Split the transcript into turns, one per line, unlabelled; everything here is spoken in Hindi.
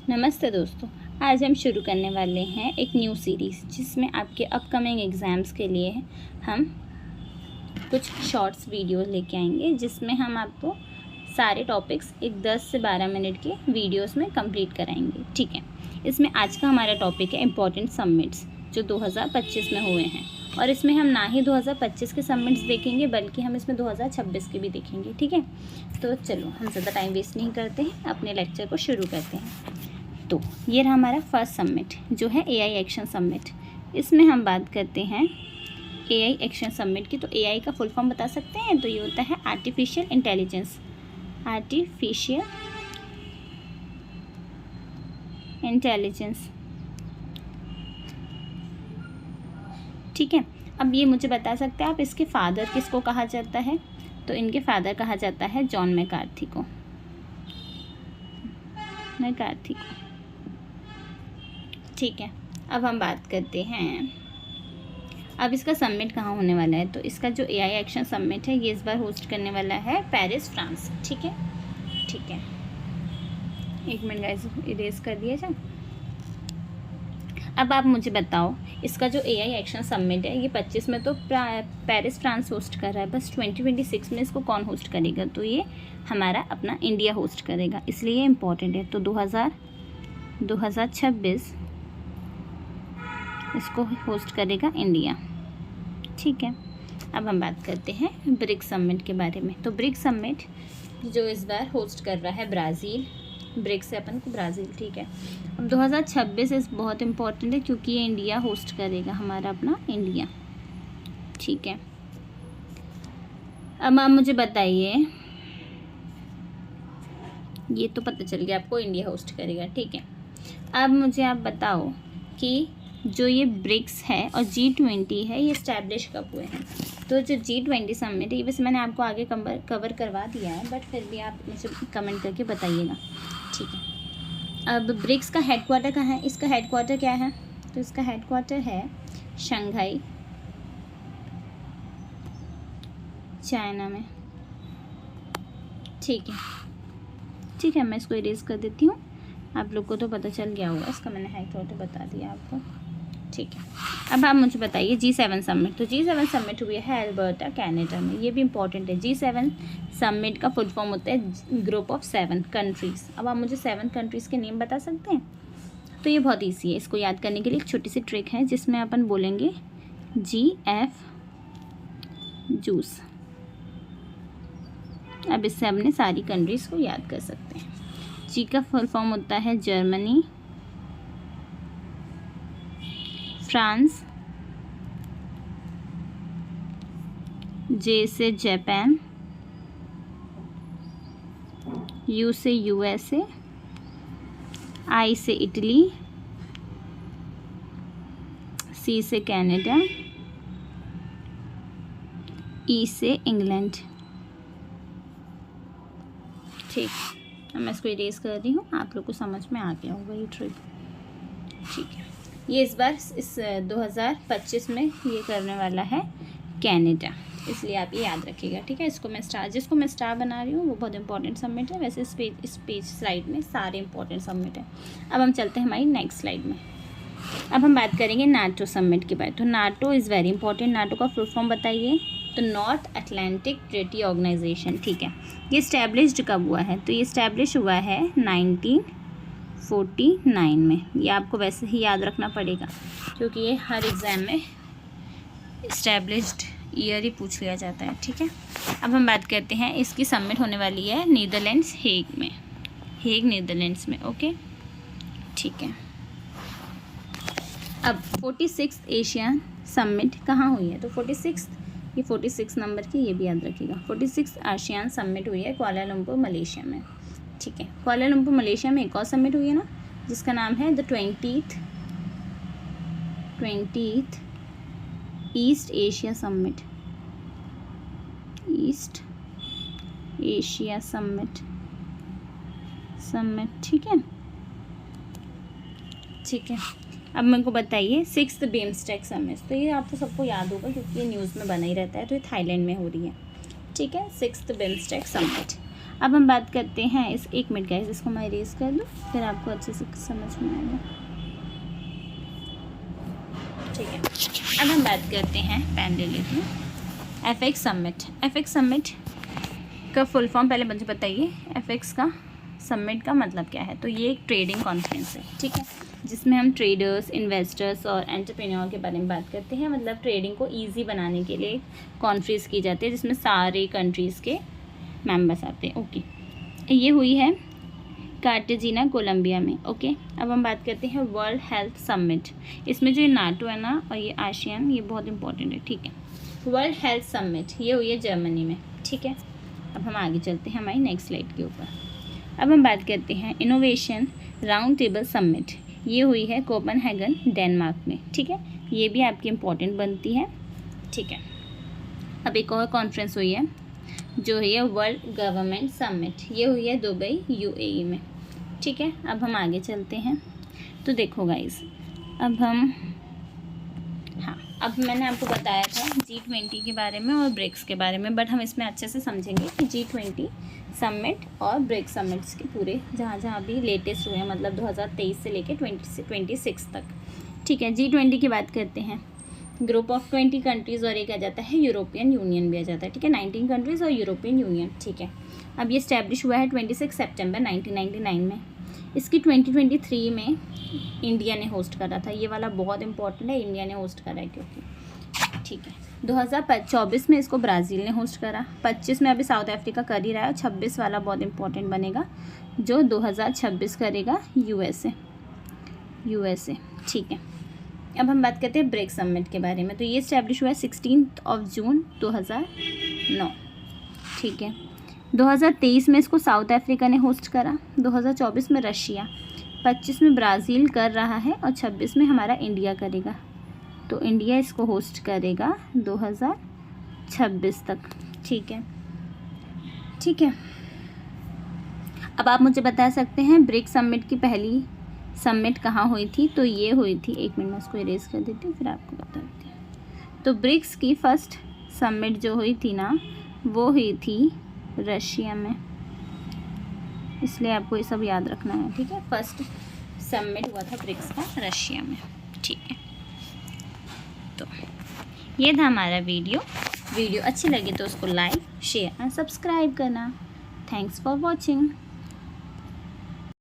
नमस्ते दोस्तों, आज हम शुरू करने वाले हैं एक न्यू सीरीज़ जिसमें आपके अपकमिंग एग्ज़ाम्स के लिए हम कुछ शॉर्ट्स वीडियो लेके आएंगे, जिसमें हम आपको सारे टॉपिक्स एक 10 से 12 मिनट के वीडियोस में कंप्लीट कराएंगे। ठीक है, इसमें आज का हमारा टॉपिक है इम्पॉर्टेंट समिट्स जो 2025 में हुए हैं, और इसमें हम ना ही 2025 के समिट्स देखेंगे बल्कि हम इसमें 2026 के भी देखेंगे। ठीक है, तो चलो हम ज़्यादा टाइम वेस्ट नहीं करते हैं, अपने लेक्चर को शुरू करते हैं। तो ये रहा हमारा फर्स्ट समिट जो है एआई एक्शन समिट। इसमें हम बात करते हैं एआई एक्शन समिट की। तो एआई का फुल फॉर्म बता सकते हैं, तो ये होता है आर्टिफिशियल इंटेलिजेंस। आर्टिफिशियल इंटेलिजेंस, ठीक है। अब ये मुझे बता सकते हैं आप इसके फादर किसको कहा जाता है? तो इनके फादर कहा जाता है जॉन मैकार्थी को। ठीक है, अब हम बात करते हैं अब इसका समिट कहाँ होने वाला है। तो इसका जो एआई एक्शन समिट है ये इस बार होस्ट करने वाला है पेरिस, फ्रांस। ठीक है, एक मिनट गाइस, इरेज कर दिया जाए। अब आप मुझे बताओ, इसका जो एआई एक्शन समिट है ये 25 में तो पेरिस, फ्रांस होस्ट कर रहा है, बस 2026 में इसको कौन होस्ट करेगा? तो ये हमारा अपना इंडिया होस्ट करेगा, इसलिए ये इम्पोर्टेंट है। तो 2026 इसको होस्ट करेगा इंडिया। ठीक है, अब हम बात करते हैं ब्रिक्स समिट के बारे में। तो ब्रिक्स समिट जो इस बार होस्ट कर रहा है ब्राज़ील, ब्रिक्स से अपन को ब्राज़ील। ठीक है, अब 2026 इस बहुत इम्पोर्टेंट है क्योंकि ये इंडिया होस्ट करेगा, हमारा अपना इंडिया। ठीक है, अब आप मुझे बताइए, ये तो पता चल गया आपको इंडिया होस्ट करेगा। ठीक है, अब मुझे आप बताओ कि जो ये ब्रिक्स है और G20 है ये इस्टेब्लिश कब हुए हैं? तो जो G20 समिट है ये वैसे मैंने आपको आगे कवर करवा दिया है, बट फिर भी आप मुझे कमेंट करके बताइएगा। ठीक है, अब ब्रिक्स का हेडक्वार्टर कहाँ है? इसका हेडक्वार्टर क्या है? तो इसका हेडक्वार्टर है शंघाई, चाइना में। ठीक है, मैं इसको इरेज कर देती हूँ, आप लोग को तो पता चल गया होगा, इसका मैंने हेडक्वार्टर बता दिया आपको। ठीक है, अब आप मुझे बताइए G7 समिट। तो G7 समिट हुई है अल्बर्टा, कनाडा में। ये भी इंपॉर्टेंट है। G7 समिट का फुल फॉर्म होता है ग्रुप ऑफ 7 कंट्रीज़। अब आप मुझे 7 कंट्रीज़ के नेम बता सकते हैं? तो ये बहुत ईजी है, इसको याद करने के लिए एक छोटी सी ट्रिक है जिसमें अपन बोलेंगे GF जूस। अब इससे अपने सारी कंट्रीज़ को याद कर सकते हैं। जी का फुल फॉर्म होता है जर्मनी, फ्रांस, जे से जापान, यू से USA, आई से इटली, सी से कनाडा, ई से इंग्लैंड। ठीक, अब मैं इसको इरेज कर रही हूँ, आप लोग को समझ में आ गया होगा ये ट्रिक। ठीक है, ये इस बार इस 2025 में ये करने वाला है कनाडा, इसलिए आप ये याद रखिएगा। ठीक है, जिसको मैं स्टार बना रही हूँ वो बहुत इंपॉर्टेंट समिट है। वैसे इस पेज स्लाइड में सारे इंपॉर्टेंट समिट है। अब हम चलते हैं हमारी नेक्स्ट स्लाइड में। अब हम बात करेंगे नाटो समिट के बारे में। तो NATO is very important. NATO का फुल फॉर्म बताइए। तो नॉर्थ अटलांटिक ट्रीटी ऑर्गेनाइजेशन। ठीक है, ये इस्टेब्लिश्ड कब हुआ है? तो ये इस्टेब्लिश हुआ है 1949 में। ये आपको वैसे ही याद रखना पड़ेगा क्योंकि ये हर एग्ज़ाम में इस्टेब्लिश्ड ईयर ही पूछ लिया जाता है। ठीक है, अब हम बात करते हैं, इसकी समिट होने वाली है नीदरलैंड्स, हेग नीदरलैंड्स में। ओके, ठीक है। अब 46th एशियन समिट कहाँ हुई है? तो 46 नंबर की, ये भी याद रखिएगा। 46th आसियान समिट हुई है कुआलालंपुर, मलेशिया में। ठीक है, कुआलालंपुर मलेशिया में एक और समिट हुई है ना, जिसका नाम है the 20th east Asia summit. East Asia summit. ठीक है, अब मेरे को बताइए 6th बिम्स्टेक समिट। तो ये आपको सबको याद होगा क्योंकि ये न्यूज़ में बना ही रहता है। तो ये थाईलैंड में हो रही है। ठीक है, 6th बिम्स्टेक समिट। अब हम बात करते हैं इस 1 मिनट गाइस, इसको मैं इरेज कर दूँ फिर आपको अच्छे से समझ में आएगा। ठीक है, अब हम बात करते हैं, पेन ले लेते हैं। एफएक्स समिट, एफएक्स समिट का फुल फॉर्म पहले मुझे बताइए, एफएक्स का समिट का मतलब क्या है। तो ये एक ट्रेडिंग कॉन्फ्रेंस है, ठीक है, जिसमें हम ट्रेडर्स, इन्वेस्टर्स और एंटरप्रेन्योर के बारे में बात करते हैं। मतलब ट्रेडिंग को ईजी बनाने के लिए कॉन्फ्रेंस की जाती है जिसमें सारे कंट्रीज़ के मेंबर्स आते हैं। ओके, ये हुई है कार्टेजिना कोलंबिया में। ओके, अब हम बात करते हैं वर्ल्ड हेल्थ समिट। इसमें जो नाटो है ना और ये आसियान, ये बहुत इंपॉर्टेंट है। ठीक है, वर्ल्ड हेल्थ समिट ये हुई है जर्मनी में। ठीक है, अब हम आगे चलते हैं हमारी नेक्स्ट स्लाइड के ऊपर। अब हम बात करते हैं इनोवेशन राउंड टेबल समिट, ये हुई है कोपेनहेगन डेनमार्क में। ठीक है, ये भी आपकी इम्पोर्टेंट बनती है। ठीक है, अब एक और कॉन्फ्रेंस हुई है जो है वर्ल्ड गवर्नमेंट समिट, ये हुई है दुबई यूएई में। ठीक है, अब हम आगे चलते हैं। तो देखो गाइस, अब मैंने आपको बताया था G20 के बारे में और ब्रिक्स के बारे में, बट हम इसमें अच्छे से समझेंगे कि G20 समिट और ब्रिक्स समिट्स के पूरे जहाँ भी लेटेस्ट हुए हैं, मतलब 2023 से लेके 2026 तक। ठीक है, G20 की बात करते हैं। ग्रुप ऑफ 20 कंट्रीज़ और एक आ जाता है यूरोपियन यूनियन भी आ जाता है। ठीक है, 19 कंट्रीज़ और यूरोपियन यूनियन। ठीक है, अब ये इस्टेब्लिश हुआ है 26 सितंबर 1999 में। इसकी 2023 में इंडिया ने होस्ट करा था। ये वाला बहुत इंपॉर्टेंट है, इंडिया ने होस्ट करा है क्योंकि। ठीक है, 2024 में इसको ब्राज़ील ने होस्ट करा, 25 में अभी साउथ अफ्रीका कर ही रहा है, 26 वाला बहुत इंपॉर्टेंट बनेगा जो 2026 करेगा यूएसए। ठीक है, अब हम बात करते हैं ब्रिक्स समिट के बारे में। तो ये इस्टेब्लिश हुआ है 16 जून 2009। ठीक है, 2023 में इसको साउथ अफ्रीका ने होस्ट करा, 2024 में रशिया, 25 में ब्राज़ील कर रहा है और 26 में हमारा इंडिया करेगा। तो इंडिया इसको होस्ट करेगा 2026 तक। ठीक है, ठीक है, अब आप मुझे बता सकते हैं ब्रिक्स समिट की पहली समिट कहाँ हुई थी। तो ये हुई थी, 1 मिनट में इसको इरेज कर देती हूँ फिर आपको बताती हूँ। तो ब्रिक्स की फर्स्ट समिट जो हुई थी ना, वो हुई थी रशिया में, इसलिए आपको ये सब याद रखना है। ठीक है, फर्स्ट समिट हुआ था ब्रिक्स का रशिया में। ठीक है, तो ये था हमारा वीडियो अच्छी लगी तो उसको लाइक, शेयर एंड सब्सक्राइब करना। Thanks for watching.